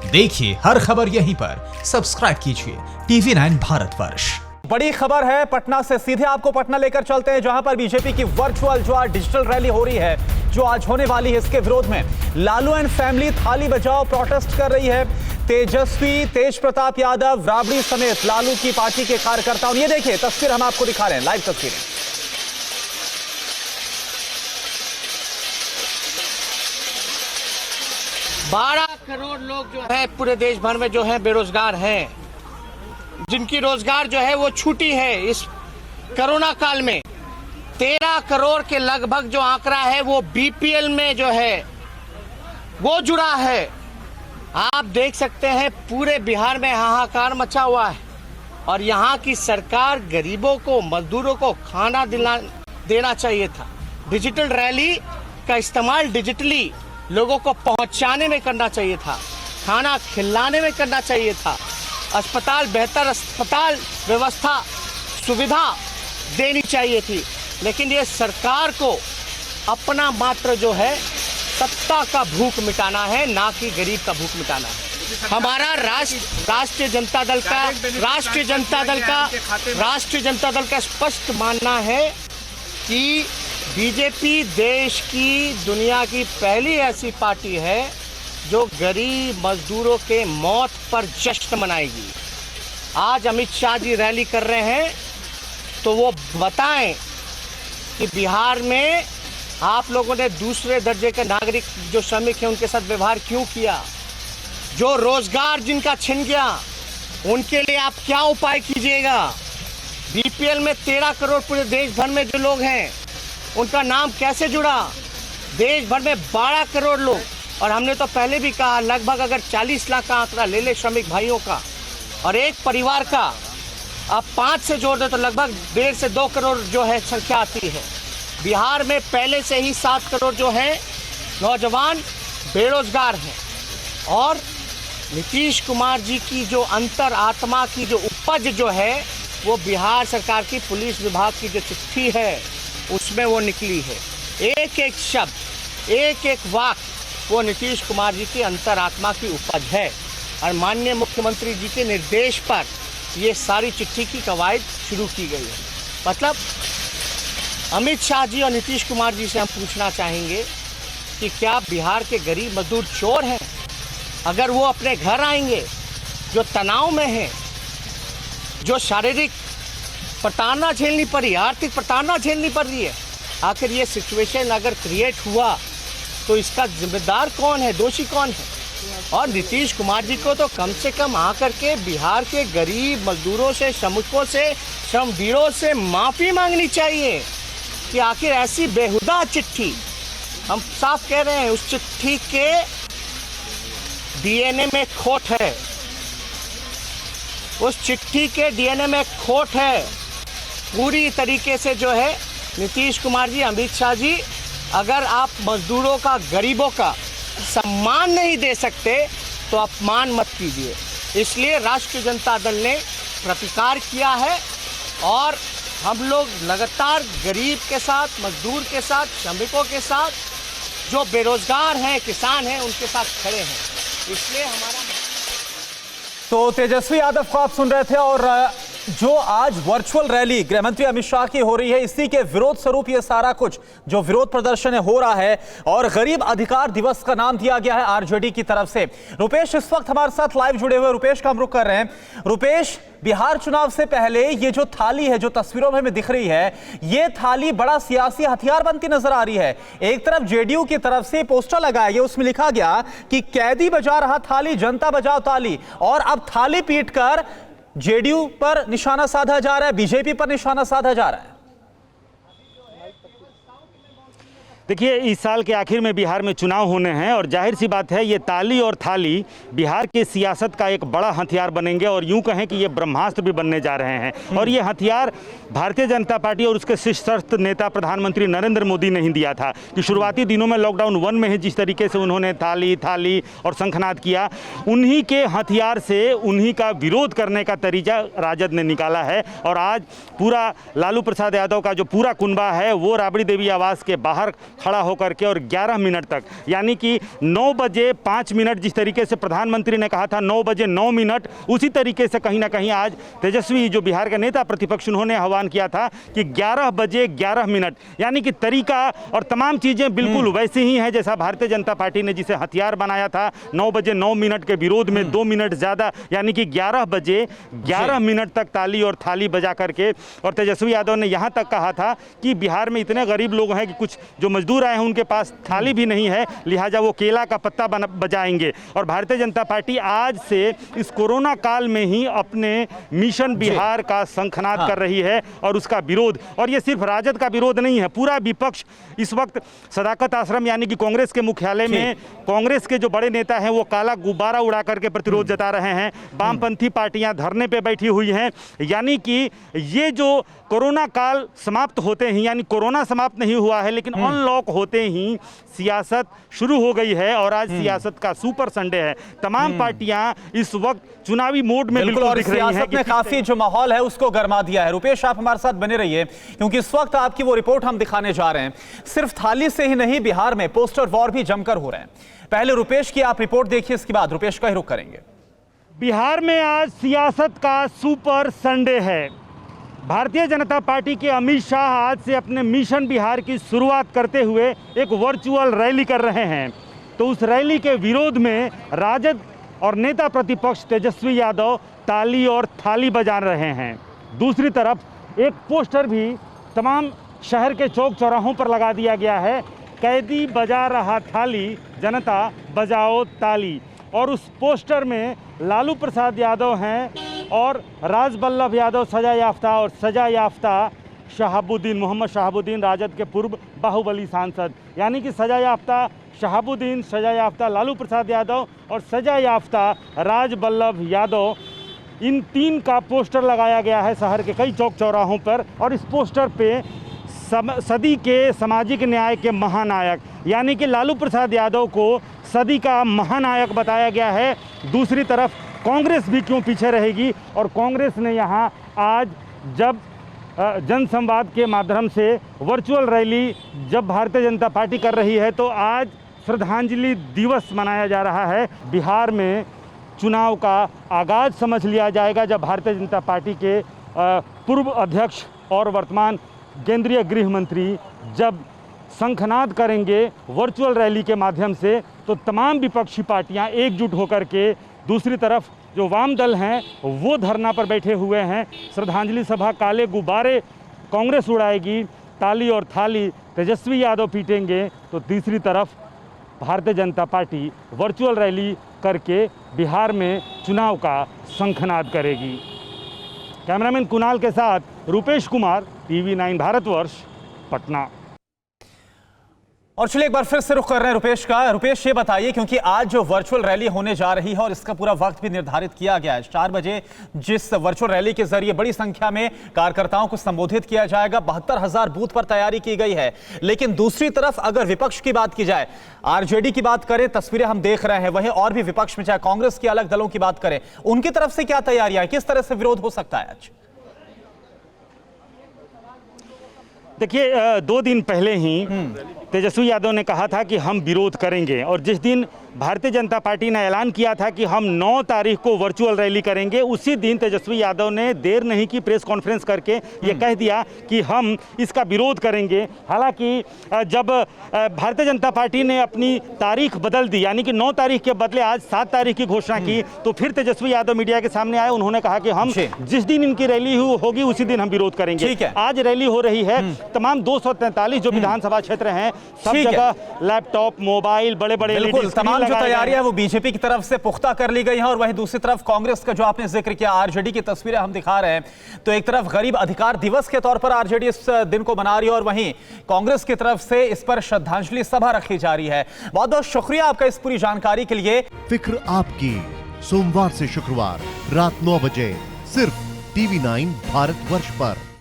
देखिए हर खबर यहीं पर, सब्सक्राइब कीजिए TV9 भारतवर्ष। बड़ी खबर है पटना से, सीधे आपको पटना लेकर चलते हैं जहां पर बीजेपी की वर्चुअल जो आज डिजिटल रैली हो रही है, जो आज होने वाली है, इसके विरोध में लालू एंड फैमिली थाली बजाओ प्रोटेस्ट कर रही है। तेजस्वी, तेज प्रताप यादव, राबड़ी समेत लालू की पार्टी के कार्यकर्ताओं, ये देखिए तस्वीर हम आपको दिखा रहे हैं, लाइव तस्वीरें। 12 करोड़ लोग जो है पूरे देश भर में जो है बेरोजगार हैं, जिनकी रोजगार जो है वो छूटी है। इस कोरोना काल में 13 करोड़ के लगभग जो आंकड़ा है वो बीपीएल में जो है वो जुड़ा है। आप देख सकते हैं पूरे बिहार में हाहाकार मचा हुआ है और यहाँ की सरकार गरीबों को, मजदूरों को खाना देना चाहिए था। डिजिटल रैली का इस्तेमाल डिजिटली लोगों को पहुंचाने में करना चाहिए था, खाना खिलाने में करना चाहिए था, अस्पताल, बेहतर अस्पताल व्यवस्था सुविधा देनी चाहिए थी। लेकिन ये सरकार को अपना मात्र जो है सत्ता का भूख मिटाना है, ना कि गरीब का भूख मिटाना है। हमारा राष्ट्रीय जनता दल का स्पष्ट मानना है कि बीजेपी देश की, दुनिया की पहली ऐसी पार्टी है जो गरीब मजदूरों के मौत पर जश्न मनाएगी। आज अमित शाह जी रैली कर रहे हैं तो वो बताएं कि बिहार में आप लोगों ने दूसरे दर्जे के नागरिक जो श्रमिक हैं उनके साथ व्यवहार क्यों किया, जो रोजगार जिनका छिन गया उनके लिए आप क्या उपाय कीजिएगा। बीपीएल में 13 करोड़ पूरे देश भर में जो लोग हैं उनका नाम कैसे जुड़ा। देश भर में 12 करोड़ लोग, और हमने तो पहले भी कहा लगभग अगर 40 लाख का आंकड़ा ले ले श्रमिक भाइयों का और एक परिवार का अब 5 से जोड़ दे तो लगभग 1.5 से 2 करोड़ जो है संख्या आती है। बिहार में पहले से ही 7 करोड़ जो हैं नौजवान बेरोजगार हैं और नीतीश कुमार जी की जो अंतर आत्मा की जो उपज जो है वो बिहार सरकार की पुलिस विभाग की जो चिट्ठी है उसमें वो निकली है। एक एक शब्द, एक एक वाक्य वो नीतीश कुमार जी की अंतरात्मा की उपज है और माननीय मुख्यमंत्री जी के निर्देश पर ये सारी चिट्ठी की कवायद शुरू की गई है। मतलब अमित शाह जी और नीतीश कुमार जी से हम पूछना चाहेंगे कि क्या बिहार के गरीब मजदूर चोर हैं? अगर वो अपने घर आएंगे जो तनाव में हैं, जो शारीरिक प्रताड़ना झेलनी पड़ी, आर्थिक प्रताड़ना झेलनी पड़ रही है, आखिर ये सिचुएशन अगर क्रिएट हुआ तो इसका जिम्मेदार कौन है, दोषी कौन है? और नीतीश कुमार जी को तो कम से कम आकर के बिहार के गरीब मजदूरों से, श्रमिकों से, श्रमवीरों से माफ़ी मांगनी चाहिए कि आखिर ऐसी बेहुदा चिट्ठी, हम साफ कह रहे हैं उस चिट्ठी के डीएनए में खोट है, उस चिट्ठी के डीएनए में खोट है। पूरी तरीके से जो है नीतीश कुमार जी, अमित शाह जी, अगर आप मजदूरों का, गरीबों का सम्मान नहीं दे सकते तो अपमान मत कीजिए। इसलिए राष्ट्रीय जनता दल ने प्रतिकार किया है और हम लोग लगातार गरीब के साथ, मजदूर के साथ, श्रमिकों के साथ, जो बेरोजगार हैं, किसान हैं, उनके साथ खड़े हैं। इसलिए हमारा तो तेजस्वी यादव को आप सुन रहे थे और जो आज वर्चुअल रैली गृहमंत्री अमित शाह की हो रही है, इसी के विरोध स्वरूप ये सारा कुछ जो विरोध प्रदर्शन हो रहा है और गरीब अधिकार दिवस का नाम दिया गया है आरजेडी की तरफ से। रुपेश इस वक्त हमारे साथ लाइव जुड़े हुए, रुपेश का हम रुख कर रहे हैं। रुपेश, बिहार चुनाव से पहले ये जो थाली है, जो तस्वीरों में हमें दिख रही है, ये थाली बड़ा सियासी हथियार बनती नजर आ रही है। एक तरफ जेडीयू की तरफ से पोस्टर लगाया गया, उसमें लिखा गया कि कैदी बजा रहा थाली, जनता बजाओ ताली, और अब थाली पीटकर जेडीयू पर निशाना साधा जा रहा है, बीजेपी पर निशाना साधा जा रहा है। देखिए, इस साल के आखिर में बिहार में चुनाव होने हैं और जाहिर सी बात है ये ताली और थाली बिहार के सियासत का एक बड़ा हथियार बनेंगे और यूं कहें कि ये ब्रह्मास्त्र भी बनने जा रहे हैं। और ये हथियार भारतीय जनता पार्टी और उसके शीर्षस्थ नेता प्रधानमंत्री नरेंद्र मोदी ने ही दिया था कि शुरुआती दिनों में लॉकडाउन 1 में ही जिस तरीके से उन्होंने थाली और शंखनाद किया, उन्हीं के हथियार से उन्हीं का विरोध करने का तरीका राजद ने निकाला है। और आज पूरा लालू प्रसाद यादव का जो पूरा कुनबा है वो राबड़ी देवी आवास के बाहर खड़ा होकर के और 11 मिनट तक, यानी कि 9 बजे 5 मिनट जिस तरीके से प्रधानमंत्री ने कहा था 9 बजे 9 मिनट, उसी तरीके से कहीं ना कहीं आज तेजस्वी जो बिहार के नेता प्रतिपक्ष उन्होंने आह्वान किया था कि 11 बजे 11 मिनट, यानी कि तरीका और तमाम चीज़ें बिल्कुल वैसी ही हैं जैसा भारतीय जनता पार्टी ने जिसे हथियार बनाया था 9 बजे 9 मिनट के विरोध में 2 मिनट ज़्यादा, यानी कि 11 बजे 11 मिनट तक ताली और थाली बजा करके। और तेजस्वी यादव ने यहाँ तक कहा था कि बिहार में इतने गरीब लोग हैं कि कुछ जो मजदूर आए हैं उनके पास थाली भी नहीं है, लिहाजा वो केला का पत्ता बजाएंगे। और भारतीय जनता पार्टी आज से इस कोरोना काल में ही अपने मिशन बिहार का शंखनाद कर रही है और उसका विरोध, और ये सिर्फ राजद का विरोध नहीं है, पूरा विपक्ष इस वक्त सदाकत आश्रम यानी कि कांग्रेस के मुख्यालय में कांग्रेस के जो बड़े नेता हैं वो काला गुब्बारा उड़ा करके प्रतिरोध जता रहे हैं। वामपंथी पार्टियां धरने पे बैठी हुई हैं, यानी कि ये जो कोरोना काल समाप्त होते ही, यानी कोरोना समाप्त नहीं हुआ है लेकिन अनलॉक होते ही सियासत शुरू हो गई है और आज सियासत का सुपर संडे है। तमाम पार्टियां इस वक्त चुनावी मोड में बिल्कुल और दिख रही हैं सियासत में काफी जो माहौल है उसको गरमा दिया है। रुपेश, आप हमारे साथ बने रहिए क्योंकि इस वक्त आपकी वो रिपोर्ट हम दिखाने जा रहे हैं। सिर्फ थाली से ही नहीं, बिहार में पोस्टर वॉर भी जमकर हो रहे हैं। पहले रुपेश की आप रिपोर्ट देखिए, इसके बाद रुपेश का ही रुख करेंगे। बिहार में आज सियासत का सुपर संडे है। भारतीय जनता पार्टी के अमित शाह आज से अपने मिशन बिहार की शुरुआत करते हुए एक वर्चुअल रैली कर रहे हैं। तो उस रैली के विरोध में राजद और नेता प्रतिपक्ष तेजस्वी यादव ताली और थाली बजा रहे हैं। दूसरी तरफ एक पोस्टर भी तमाम शहर के चौक चौराहों पर लगा दिया गया है, कैदी बजा रहा थाली, जनता बजाओ ताली। और उस पोस्टर में लालू प्रसाद यादव हैं और राजबल्लभ यादव सजा याफ्ता, और सजा याफ्ता शहाबुद्दीन, मोहम्मद शहाबुद्दीन, राजद के पूर्व बाहुबली सांसद, यानी कि सजा याफ्ता शहाबुद्दीन, सजा याफ्ता लालू प्रसाद यादव और सजा याफ्ता राजबल्लभ यादव, इन 3 का पोस्टर लगाया गया है शहर के कई चौक चौराहों पर। और इस पोस्टर पे सदी के सामाजिक न्याय के महानायक यानी कि लालू प्रसाद यादव को सदी का महानायक बताया गया है। दूसरी तरफ कांग्रेस भी क्यों पीछे रहेगी, और कांग्रेस ने यहाँ आज जब जनसंवाद के माध्यम से वर्चुअल रैली जब भारतीय जनता पार्टी कर रही है तो आज श्रद्धांजलि दिवस मनाया जा रहा है। बिहार में चुनाव का आगाज समझ लिया जाएगा जब भारतीय जनता पार्टी के पूर्व अध्यक्ष और वर्तमान केंद्रीय गृह मंत्री जब शंखनाद करेंगे वर्चुअल रैली के माध्यम से, तो तमाम विपक्षी पार्टियां एकजुट होकर के, दूसरी तरफ जो वाम दल हैं वो धरना पर बैठे हुए हैं। श्रद्धांजलि सभा, काले गुब्बारे कांग्रेस उड़ाएगी, ताली और थाली तेजस्वी यादव पीटेंगे, तो तीसरी तरफ Bharatiya Janata party virtual rally करके बिहार में चुनाव का शंखनाद करेगी। कैमरामैन कुणाल के साथ रुपेश कुमार, TV9 भारतवर्ष, पटना। और चलिए एक बार फिर से रुख कर रहे हैं रुपेश का। रुपेश, ये बताइए, क्योंकि आज जो वर्चुअल रैली होने जा रही है और इसका पूरा वक्त भी निर्धारित किया गया है 4 बजे, जिस वर्चुअल रैली के जरिए बड़ी संख्या में कार्यकर्ताओं को संबोधित किया जाएगा। 72,000 बूथ पर तैयारी की गई है। लेकिन दूसरी तरफ अगर विपक्ष की बात की जाए, आरजेडी की बात करें, तस्वीरें हम देख रहे हैं, वहीं और भी विपक्ष में चाहे कांग्रेस के अलग दलों की बात करें, उनकी तरफ से क्या तैयारियां, किस तरह से विरोध हो सकता है आज? देखिए, 2 दिन पहले ही तेजस्वी यादव ने कहा था कि हम विरोध करेंगे, और जिस दिन भारतीय जनता पार्टी ने ऐलान किया था कि हम 9 तारीख को वर्चुअल रैली करेंगे, उसी दिन तेजस्वी यादव ने देर नहीं की, प्रेस कॉन्फ्रेंस करके ये कह दिया कि हम इसका विरोध करेंगे। हालांकि जब भारतीय जनता पार्टी ने अपनी तारीख बदल दी, यानी कि 9 तारीख के बदले आज 7 तारीख की घोषणा की, तो फिर तेजस्वी यादव मीडिया के सामने आए। उन्होंने कहा कि हम जिस दिन इनकी रैली होगी उसी दिन हम विरोध करेंगे। आज रैली हो रही है, तमाम 243 जो विधानसभा क्षेत्र हैं सब जगह लैपटॉप, मोबाइल, बड़े-बड़े तमाम जो तैयारियां वो बीजेपी की तरफ से पुख्ता कर ली गई हैं। और वहीं दूसरी तरफ कांग्रेस का जो आपने जिक्र किया, आरजेडी की तस्वीरें हम दिखा रहे हैं, तो एक तरफ गरीब अधिकार दिवस के तौर पर आरजेडी इस दिन को मना रही है और वहीं कांग्रेस की तरफ से इस पर श्रद्धांजलि सभा रखी जा रही है। बहुत बहुत शुक्रिया आपका इस पूरी जानकारी के लिए। फिक्र आपकी, सोमवार से शुक्रवार रात 9 बजे सिर्फ TV9 भारतवर्ष पर।